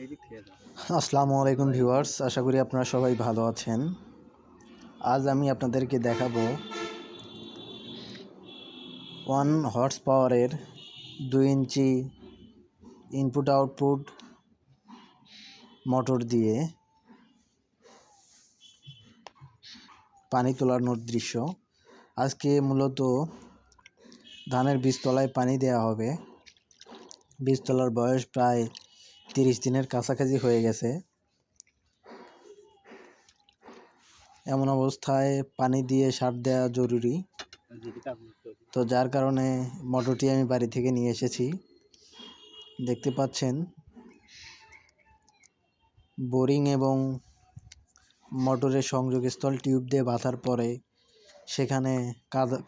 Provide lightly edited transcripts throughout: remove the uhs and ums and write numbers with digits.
আসসালামু আলাইকুম ভিউয়ার্স, আশা করি আপনারা সবাই ভালো আছেন। আজ আমি আপনাদেরকে দেখাবো 1 হর্স পাওয়ারের 2 ইঞ্চি ইনপুট আউটপুট মোটর দিয়ে পানি তোলানোর দৃশ্য। আজকে মূলত ধানের বীজতলায় পানি দেওয়া হবে। বীজতলার বয়স প্রায় 30 দিনের কাছাকাছি হয়ে গেছে। এমন অবস্থায় পানি দিয়ে সার দেওয়া জরুরি, তো যার কারণে মোটরটি আমি বাড়ি থেকে নিয়ে এসেছি। দেখতে পাচ্ছেন বোরিং এবং মোটরের সংযোগস্থল টিউব দিয়ে বাঁধার পরে সেখানে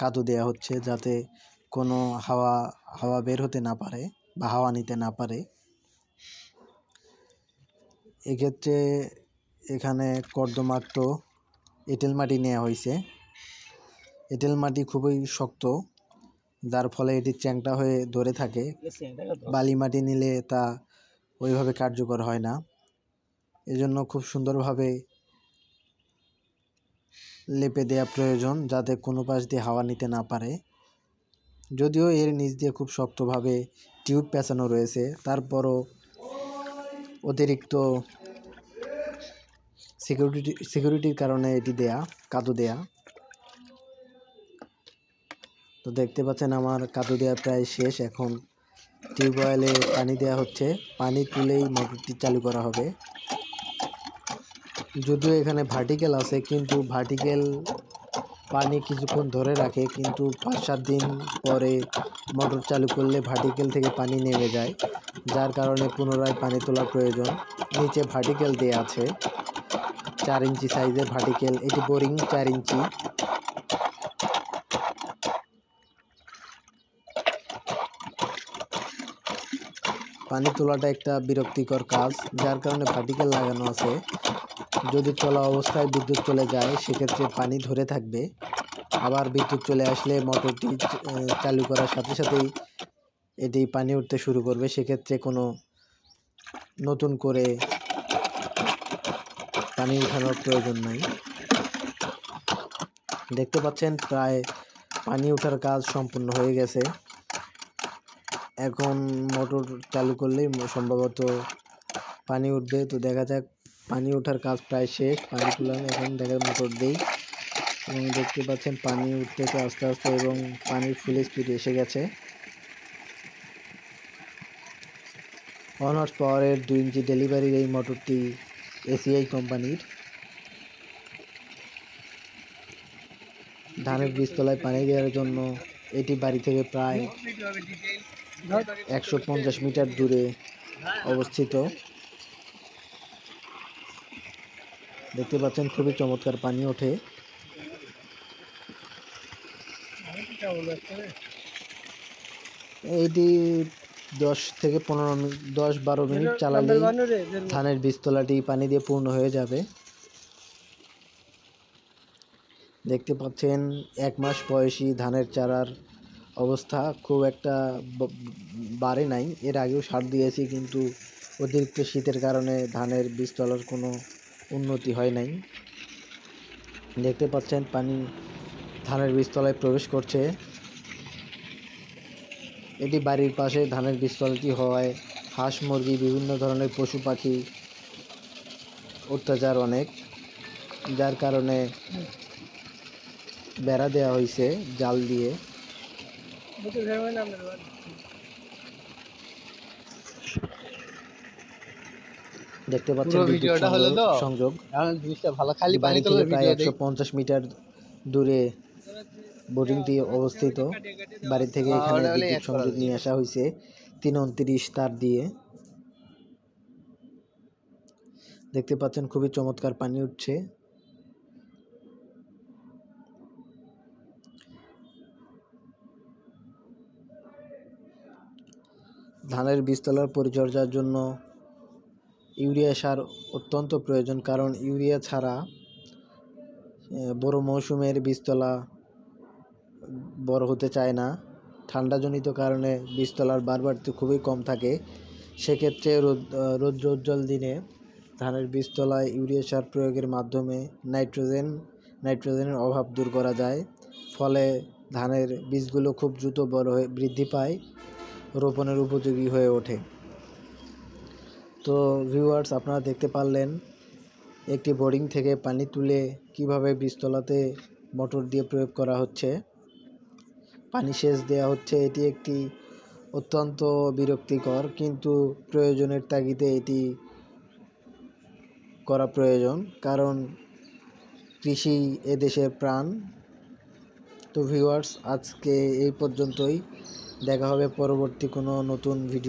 কাদু দেওয়া হচ্ছে, যাতে কোনো হাওয়া বের হতে না পারে বা হাওয়া নিতে না পারে। এক্ষেত্রে এখানে কর্দমাক্ত এঁটেল মাটি নেওয়া হয়েছে। এঁটেল মাটি খুবই শক্ত, যার ফলে এটি চ্যাংটা হয়ে ধরে থাকে। বালি মাটি নিলে তা ওইভাবে কার্যকর হয় না। এজন্য খুব সুন্দরভাবে লেপে দেওয়া প্রয়োজন, যাতে কোনো পাশ দিয়ে হাওয়া নিতে না পারে। যদিও এর নিচ দিয়ে খুব শক্তভাবে টিউব পেঁচানো রয়েছে, তারপরও অতিরিক্ত সিকিউরিটির কারণে এটি কাদু দেয়া। তো দেখতে পাচ্ছেন আমার কাদু দেওয়া প্রায় শেষ। এখন টিউবওয়েলে পানি দেওয়া হচ্ছে। পানি তুলেই মোটরটি চালু করা হবে। যদিও এখানে ভার্টিক্যাল আছে, কিন্তু ভার্টিক্যাল পানি কিছুক্ষণ ধরে রাখে, কিন্তু 5-7 দিন পরে মোটর চালু করলে ভার্টিক্যাল থেকে পানি নেমে যায়, যার কারণে পুনরায় পানি তোলার প্রয়োজন। নিচে ভার্টিক্যাল দেওয়া আছে, 4 ইঞ্চি সাইজের ভার্টিক্যাল। এটি বোরিং 4 ইঞ্চি। পানি তোলাটা একটা বিরক্তিকর কাজ, যার কারণে ভার্টিক্যাল লাগানো আছে। যদি চলা অবস্থায় বিদ্যুৎ চলে যায়, সেক্ষেত্রে পানি ধরে থাকবে। আবার বিদ্যুৎ চলে আসলে মোটরটি চালু করার সাথে সাথেই এটি পানি উঠতে শুরু করবে। সেক্ষেত্রে কোনো নতুন করে পানি উঠানোর প্রয়োজন নাই। দেখতে পাচ্ছেন প্রায় পানি ওঠার কাজ সম্পূর্ণ হয়ে গেছে। এখন মোটর চালু করলেই সম্ভবত পানি উঠবে। তো দেখা যাক, পানি ওঠার কাজ প্রায় শেষ। পানি তুললাম, এখন মোটর দেই এবং দেখতে পাচ্ছেন পানি উঠতেছে আস্তে আস্তে এবং পানির ফুল স্পিড এসে গেছে। 1 হর্স পাওয়ারের 2 ইঞ্চি ডেলিভারির এই মোটরটি এসিআই কোম্পানির। ধানের বীজতলায় পানি দেওয়ার জন্য এটি বাড়ি থেকে প্রায় 150 মিটার দূরে অবস্থিত। দেখতে পাচ্ছেন খুবই চমৎকার পানি ওঠে। এটি 10-12 মিনিট চালালেই ধানের বীজতলাটি পানি দিয়ে পূর্ণ হয়ে যাবে। দেখতে পাচ্ছেন 1 মাস বয়সী ধানের চারার অবস্থা খুব একটা বাড়ে নাই। এর আগেও সার দিয়েছি, কিন্তু অতিরিক্ত শীতের কারণে ধানের বীজতলার কোনো উন্নতি হয় নাই। দেখতে পাচ্ছেন পানি ধানের বীজতলায় প্রবেশ করছে। এটি বাড়ির পাশে ধানের বীজতলাটি হওয়ায় হাঁস মুরগি বিভিন্ন ধরনের পশু পাখি অত্যাচার অনেক, যার কারণে বেড়া দেওয়া হয়েছে জাল দিয়ে। দেখতে পাচ্ছেন বিদ্যুৎ সংযোগ বাড়ি থেকে প্রায় 150 মিটার দূরে বোরিংটি অবস্থিত। বাড়ি থেকে এখানে বিদ্যুৎ সংযোগ নিয়ে আসা হয়েছে 329 তার দিয়ে। দেখতে পাচ্ছেন খুবই চমৎকার পানি উঠছে। ধানের বীজতলার পরিচর্যার জন্য ইউরিয়া সার অত্যন্ত প্রয়োজন, কারণ ইউরিয়া ছাড়া বড় মৌসুমের বীজতলা বড় হতে চায় না। ঠান্ডাজনিত কারণে বীজতলার বাড়তি খুবই কম থাকে। সেক্ষেত্রে রৌদ্রোজ্জ্বল দিনে ধানের বীজতলায় ইউরিয়া সার প্রয়োগের মাধ্যমে নাইট্রোজেনের অভাব দূর করা যায়। ফলে ধানের বীজগুলো খুব দ্রুত বৃদ্ধি পায়, রোপণের উপযোগী হয়ে ওঠে। তো ভিউয়ার্স, আপনারা দেখতে পারলেন একটি বোরিং থেকে পানি তুলে কিভাবে বীজতলাতে মোটর দিয়ে প্রয়োগ করা হচ্ছে, পানি সেচ দেওয়া হচ্ছে। এটি একটি অত্যন্ত বিরক্তিকর, কিন্তু প্রয়োজনের তাগিদে এটি করা প্রয়োজন, কারণ কৃষি এদেশের প্রাণ। তো ভিউয়ার্স, আজকে এই পর্যন্তই। দেখা হবে পরবর্তী কোনো নতুন ভিডিও।